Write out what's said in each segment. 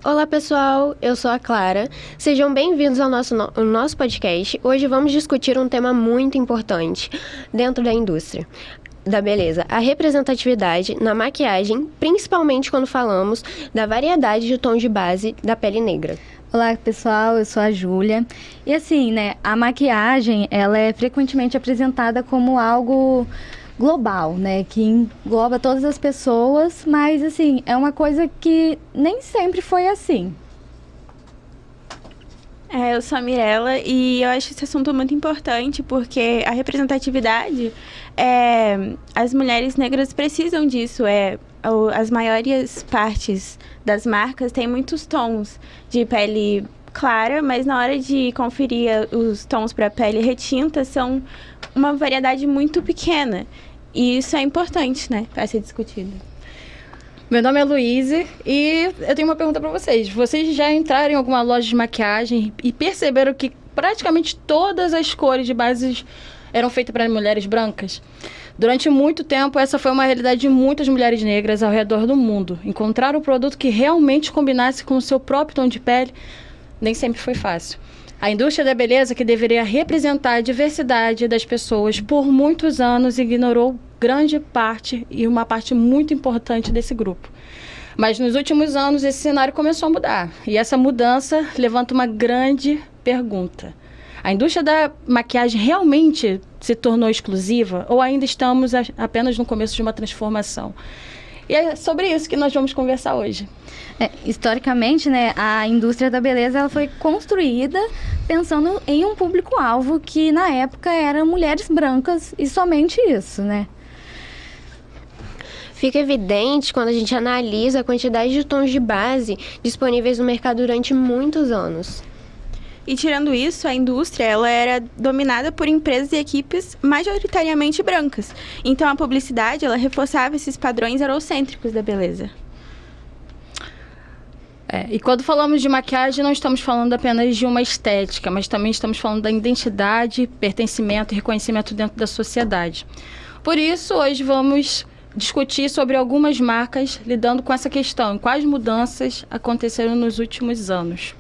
Olá pessoal, eu sou a Clara. Sejam bem-vindos ao nosso podcast. Hoje vamos discutir um tema muito importante dentro da indústria da beleza, a representatividade na maquiagem, principalmente quando falamos da variedade de tons de base da pele negra. Olá pessoal, eu sou a Júlia. E assim, a maquiagem, ela é frequentemente apresentada como algo global, que engloba todas as pessoas, mas assim, é uma coisa que nem sempre foi assim. Eu sou a Mirella e eu acho esse assunto muito importante porque a representatividade, as mulheres negras precisam disso, as maiores partes das marcas têm muitos tons de pele clara, mas na hora de conferir os tons para pele retinta são uma variedade muito pequena. E isso é importante, para ser discutido. Meu nome é Luíse e eu tenho uma pergunta para vocês. Vocês já entraram em alguma loja de maquiagem e perceberam que praticamente todas as cores de bases eram feitas para mulheres brancas? Durante muito tempo, essa foi uma realidade de muitas mulheres negras ao redor do mundo. Encontrar um produto que realmente combinasse com o seu próprio tom de pele nem sempre foi fácil. A indústria da beleza, que deveria representar a diversidade das pessoas, por muitos anos ignorou grande parte e uma parte muito importante desse grupo. Mas nos últimos anos esse cenário começou a mudar. E essa mudança levanta uma grande pergunta. A indústria da maquiagem realmente se tornou exclusiva ou ainda estamos apenas no começo de uma transformação? E é sobre isso que nós vamos conversar hoje. Historicamente, a indústria da beleza ela foi construída pensando em um público-alvo que na época eram mulheres brancas e somente isso, Fica evidente quando a gente analisa a quantidade de tons de base disponíveis no mercado durante muitos anos. E tirando isso, a indústria ela era dominada por empresas e equipes majoritariamente brancas. Então a publicidade ela reforçava esses padrões eurocêntricos da beleza. E quando falamos de maquiagem, não estamos falando apenas de uma estética, mas também estamos falando da identidade, pertencimento e reconhecimento dentro da sociedade. Por isso, hoje vamos discutir sobre algumas marcas lidando com essa questão, quais mudanças aconteceram nos últimos anos.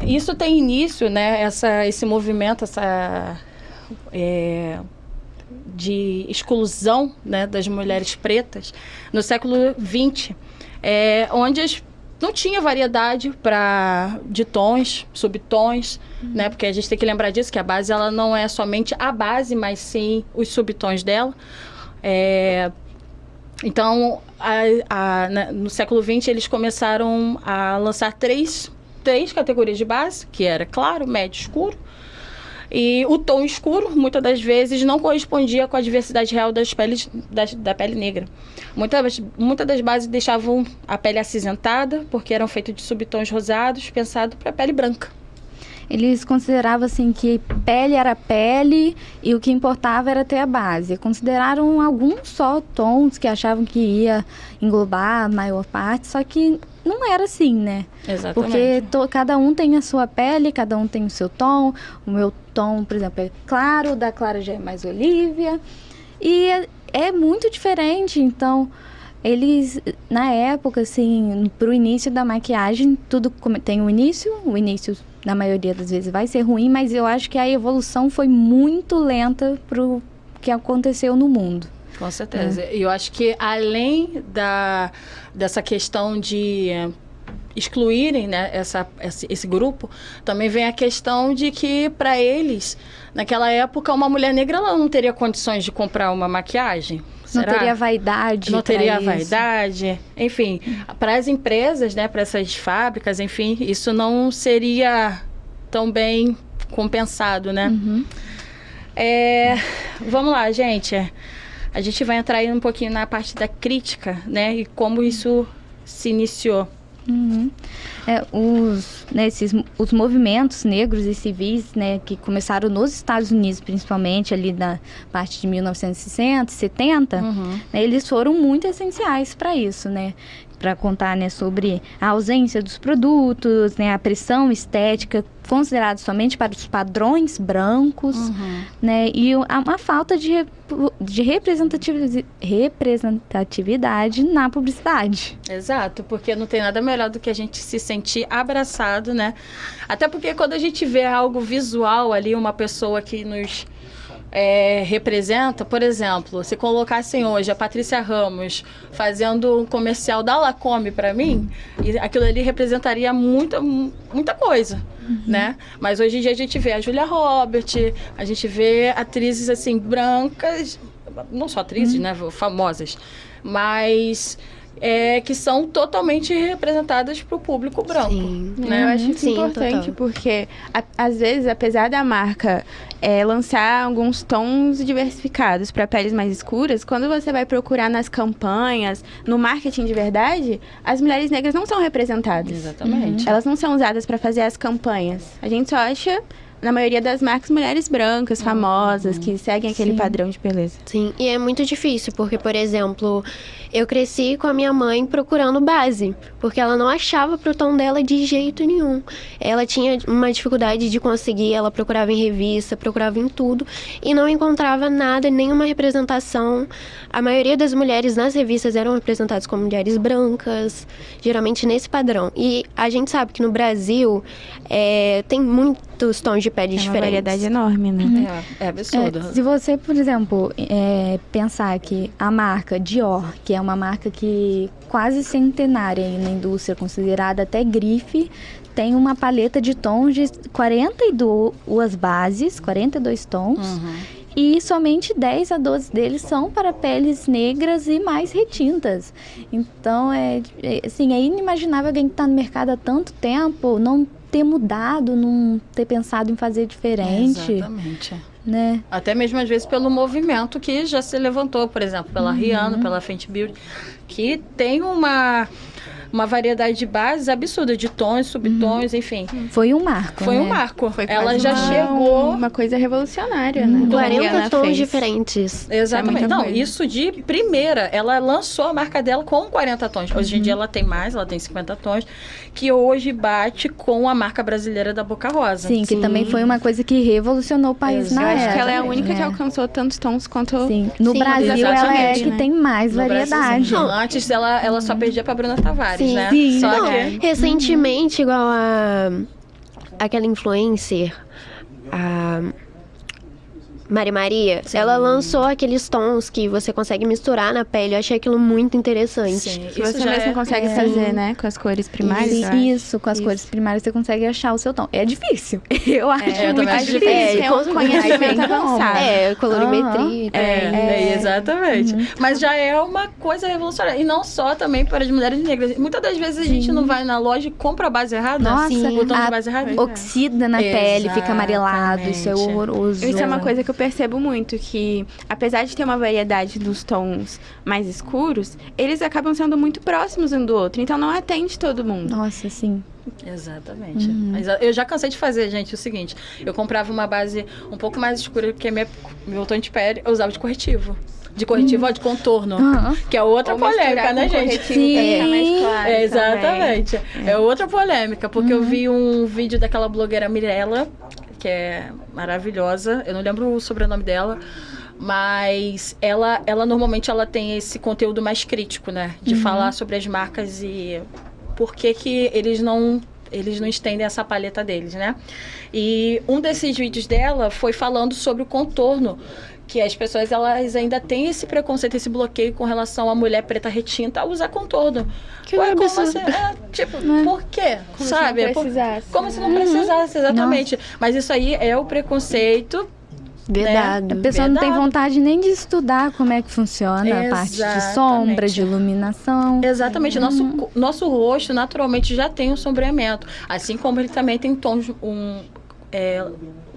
Isso tem início, esse movimento, de exclusão, das mulheres pretas no século XX, onde não tinha variedade de tons, subtons, porque a gente tem que lembrar disso, que a base ela não é somente a base, mas sim os subtons dela. Então, no século XX, eles começaram a lançar três categorias de base, que era claro, médio e escuro. E o tom escuro, muitas das vezes, não correspondia com a diversidade real da pele negra. Muitas das bases deixavam a pele acinzentada, porque eram feitas de subtons rosados, pensado para a pele branca. Eles consideravam assim que pele era pele e o que importava era ter a base. Consideraram alguns só tons que achavam que ia englobar a maior parte, só que não era assim, Exatamente. Porque cada um tem a sua pele, cada um tem o seu tom. O meu tom, por exemplo, é claro, o da Clara já é mais olívia. E é muito diferente, então eles, na época, assim, pro início da maquiagem, tudo tem o início na maioria das vezes vai ser ruim, mas eu acho que a evolução foi muito lenta pro que aconteceu no mundo. Com certeza. E eu acho que além dessa questão de excluírem esse grupo, também vem a questão de que, para eles, naquela época, uma mulher negra ela não teria condições de comprar uma maquiagem. Não teria vaidade. Não teria vaidade. Enfim, para as empresas, para essas fábricas, enfim, isso não seria tão bem compensado, Uhum. Vamos lá, gente. A gente vai entrar aí um pouquinho na parte da crítica, e como isso se iniciou. Uhum. Os movimentos negros e civis, que começaram nos Estados Unidos, principalmente ali na parte de 1960, 70, eles foram muito essenciais para isso, para contar, né, sobre a ausência dos produtos, né, a pressão estética considerada somente para os padrões brancos, né, e uma falta de representatividade na publicidade. Exato, porque não tem nada melhor do que a gente se sentir abraçado, né? Até porque quando a gente vê algo visual ali, uma pessoa que nos representa, por exemplo, se colocassem hoje a Patrícia Ramos fazendo um comercial da Lacombe para mim, e aquilo ali representaria muita coisa, né? Mas hoje em dia a gente vê a Julia Roberts, a gente vê atrizes assim brancas, não só atrizes, né, famosas, mas que são totalmente representadas para o público branco. Sim. Né? Eu acho isso Sim, importante total. porque, às vezes, apesar da marca lançar alguns tons diversificados para peles mais escuras, quando você vai procurar nas campanhas, no marketing de verdade, as mulheres negras não são representadas. Exatamente. Elas não são usadas para fazer as campanhas. A gente só acha, na maioria das marcas, mulheres brancas, famosas, que seguem aquele padrão de beleza. Sim, e é muito difícil, porque, por exemplo, eu cresci com a minha mãe procurando base, porque ela não achava pro tom dela de jeito nenhum. Ela tinha uma dificuldade de conseguir, ela procurava em revista, procurava em tudo, e não encontrava nada, nenhuma representação. A maioria das mulheres nas revistas eram representadas como mulheres brancas, geralmente nesse padrão. E a gente sabe que no Brasil tem muitos tons de pele É uma diferentes. variedade enorme, né? É absurdo. Se você, por exemplo, pensar que a marca Dior, que é uma marca que quase centenária aí na indústria, considerada até grife, tem uma paleta de tons de 42 bases, 42 tons, e somente 10 a 12 deles são para peles negras e mais retintas. Então, assim, é inimaginável alguém que está no mercado há tanto tempo não ter mudado, não ter pensado em fazer diferente. Exatamente. Né? Até mesmo, às vezes, pelo movimento que já se levantou, por exemplo, pela Rihanna, pela Fenty Beauty, que tem uma variedade de bases absurda, de tons, subtons, enfim. Foi um marco, Foi né? um marco. Foi Ela quase já chegou... uma coisa revolucionária, né? 40 tons diferentes. Exatamente. muita Não, coisa. isso de primeira. Ela lançou a marca dela com 40 tons. Hoje em dia ela tem mais, ela tem 50 tons, que hoje bate com a marca brasileira da Boca Rosa. Sim, que também foi uma coisa que revolucionou o país na Eu época. acho que ela é a única que né? alcançou tantos tons quanto... Sim, no Sim, Brasil ela é exatamente, que né? tem mais No Brasil, variedade. sim. Antes ela só perdia pra Bruna Tavares, Sim. né? Sim. Só Não, que... recentemente, igual aquela influencer, a Mari Maria, ela lançou aqueles tons que você consegue misturar na pele. Eu achei aquilo muito interessante. Sim, Que isso você já mesmo consegue fazer, né? Com as cores primárias. eu acho. Isso, com as cores primárias você consegue achar o seu tom. É difícil. Eu acho eu também muito acho difícil. difícil. É um com- conhecimento Mas não. avançado. Colorimetria. Exatamente. Mas já é uma coisa revolucionária. E não só também para as mulheres negras. Muitas das vezes a gente não vai na loja e compra a base errada. Nossa, o tom de a- base errada. Oxida na pele, fica amarelado. Isso é Exatamente. horroroso. Isso é uma coisa que eu percebo muito, que apesar de ter uma variedade dos tons mais escuros, eles acabam sendo muito próximos um do outro, então não atende todo mundo. Nossa, sim. Exatamente. Mas eu já cansei de fazer, gente, o seguinte. Eu comprava uma base um pouco mais escura que meu tom de pele, eu usava de corretivo. De corretivo ou de contorno. Que é outra Ou polêmica, misturar né, com gente? corretivo pra ficar mais claro Exatamente. É outra polêmica, porque eu vi um vídeo daquela blogueira Mirella, que é maravilhosa. Eu não lembro o sobrenome dela. Mas ela normalmente ela tem esse conteúdo mais crítico, né? De falar sobre as marcas e por que eles não estendem essa paleta deles, né? E um desses vídeos dela foi falando sobre o contorno, que as pessoas elas ainda têm esse preconceito, esse bloqueio com relação à mulher preta retinta a usar contorno. Ué, como assim? Por quê? Sabe? Se não precisasse. Como se não precisasse, exatamente. Mas isso aí é o preconceito. Verdade. A pessoa não tem Verdade. vontade nem de estudar como é que funciona a parte de Exatamente. sombra, de iluminação. Exatamente. Nosso rosto, naturalmente, já tem um sombreamento. Assim como ele também tem tons...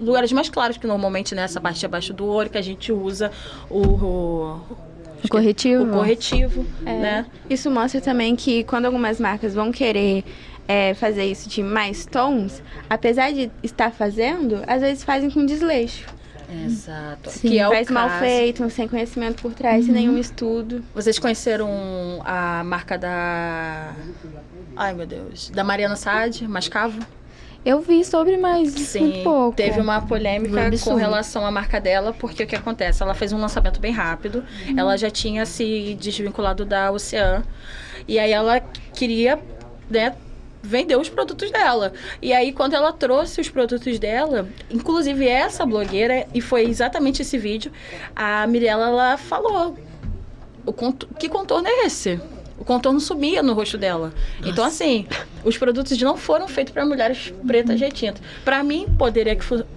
lugares mais claros, que normalmente nessa parte de abaixo do olho, que a gente usa O corretivo. o corretivo, né? Isso mostra também que quando algumas marcas vão querer fazer isso de mais tons, apesar de estar fazendo, às vezes fazem com desleixo. Exato. Sim. Que é o Faz mal caso. feito, sem conhecimento por trás e nenhum estudo. Vocês conheceram a marca da... Ai, meu Deus. Da Mariana Saad, Mascavo? Eu vi sobre, mas Sim, muito pouco. teve uma polêmica Um absurdo. com relação à marca dela, porque o que acontece? Ela fez um lançamento bem rápido, ela já tinha se desvinculado da Ocean, e aí ela queria, né, vender os produtos dela. E aí, quando ela trouxe os produtos dela, inclusive essa blogueira, e foi exatamente esse vídeo, a Mirella, ela falou, que contorno é esse? O contorno subia no rosto dela. Então, assim, os produtos não foram feitos para mulheres pretas retintas. Para mim,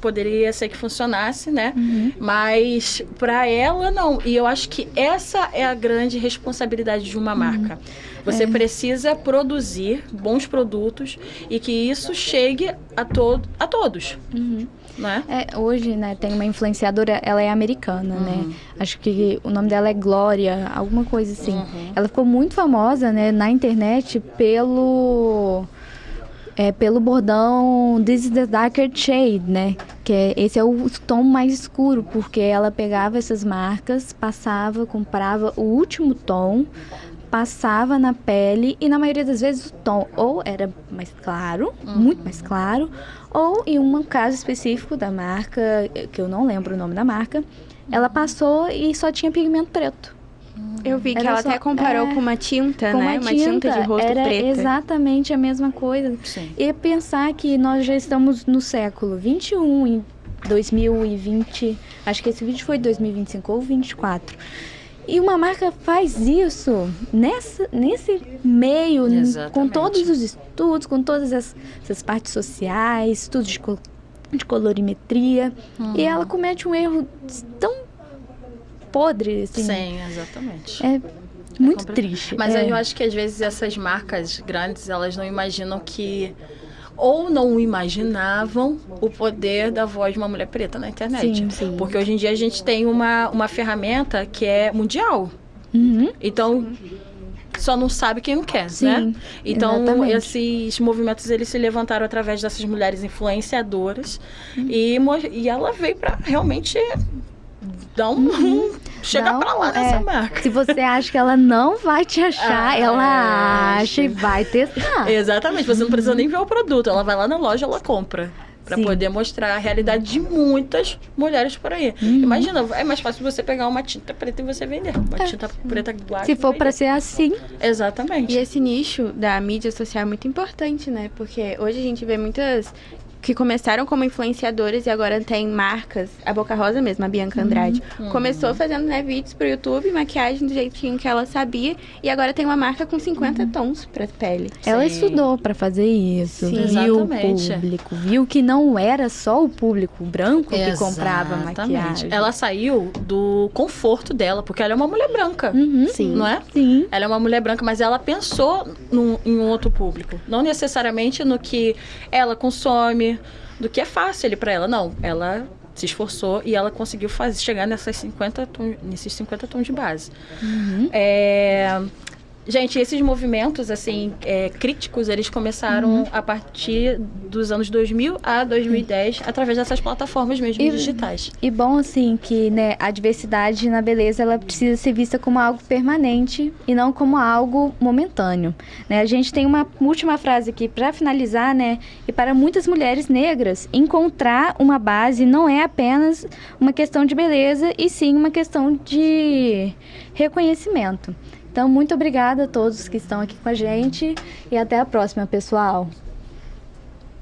poderia ser que funcionasse, né? Mas para ela, não. E eu acho que essa é a grande responsabilidade de uma marca. Você precisa produzir bons produtos e que isso chegue a todos. Né? Hoje, né, tem uma influenciadora, ela é americana, né? Acho que o nome dela é Glória, alguma coisa assim. Ela ficou muito famosa, né, na internet pelo bordão This is the Darker Shade, né? Esse é o tom mais escuro, porque ela pegava essas marcas, comprava o último tom, passava na pele e na maioria das vezes o tom ou era mais claro, muito mais claro, ou em um caso específico da marca, que eu não lembro o nome da marca, ela passou e só tinha pigmento preto. Eu vi que Era ela só- até comparou com uma tinta, né? Uma tinta de rosto era preta. exatamente a mesma coisa. Sim. E pensar que nós já estamos no século 21, em 2020, acho que esse vídeo foi 2025 ou 24. E uma marca faz isso nesse meio, com Exatamente. todos os estudos, com todas essas partes sociais, estudos de colorimetria. E ela comete um erro tão podre, assim. Sim, exatamente. É muito compre- triste. Mas aí eu acho que às vezes essas marcas grandes, elas não imaginam que... Ou não imaginavam o poder da voz de uma mulher preta na internet. Sim, sim. Porque hoje em dia a gente tem uma ferramenta que é mundial. Uhum. Então, só não sabe quem não quer, Sim, né? Então, exatamente. esses movimentos, eles se levantaram através dessas mulheres influenciadoras. E ela veio pra realmente dar chegar Não, pra lá nessa marca. Se você acha que ela não vai te achar, ela acha e vai testar. Exatamente, você não precisa nem ver o produto. Ela vai lá na loja, ela compra. Pra Sim. poder mostrar a realidade de muitas mulheres por aí. Imagina, é mais fácil você pegar uma tinta preta e você vender. Uma tinta preta guache. Se for pra ser assim, Exatamente. E esse nicho da mídia social é muito importante, né? Porque hoje a gente vê muitas que começaram como influenciadoras e agora tem marcas. A Boca Rosa mesmo, a Bianca Andrade. Começou fazendo, né, vídeos pro YouTube, maquiagem do jeitinho que ela sabia. E agora tem uma marca com 50 tons pra pele. ela Sim. estudou pra fazer isso. Sim, Viu exatamente. o público, viu que não era só o público branco que comprava Exatamente. maquiagem. Ela saiu do conforto dela, porque ela é uma mulher branca. Uhum. Sim. Não é? Sim. Ela é uma mulher branca, mas ela pensou em um outro público. Não necessariamente no que ela consome, do que é fácil ali pra ela. Não, ela se esforçou e ela conseguiu chegar nesses 50 tons de base. Gente, esses movimentos, assim, críticos, eles começaram a partir dos anos 2000 a 2010, através dessas plataformas mesmo digitais. E bom, assim, que, né, a diversidade na beleza, ela precisa ser vista como algo permanente e não como algo momentâneo, né? A gente tem uma última frase aqui para finalizar, né? E para muitas mulheres negras, encontrar uma base não é apenas uma questão de beleza, e sim uma questão de reconhecimento. Então, muito obrigada a todos que estão aqui com a gente e até a próxima, pessoal.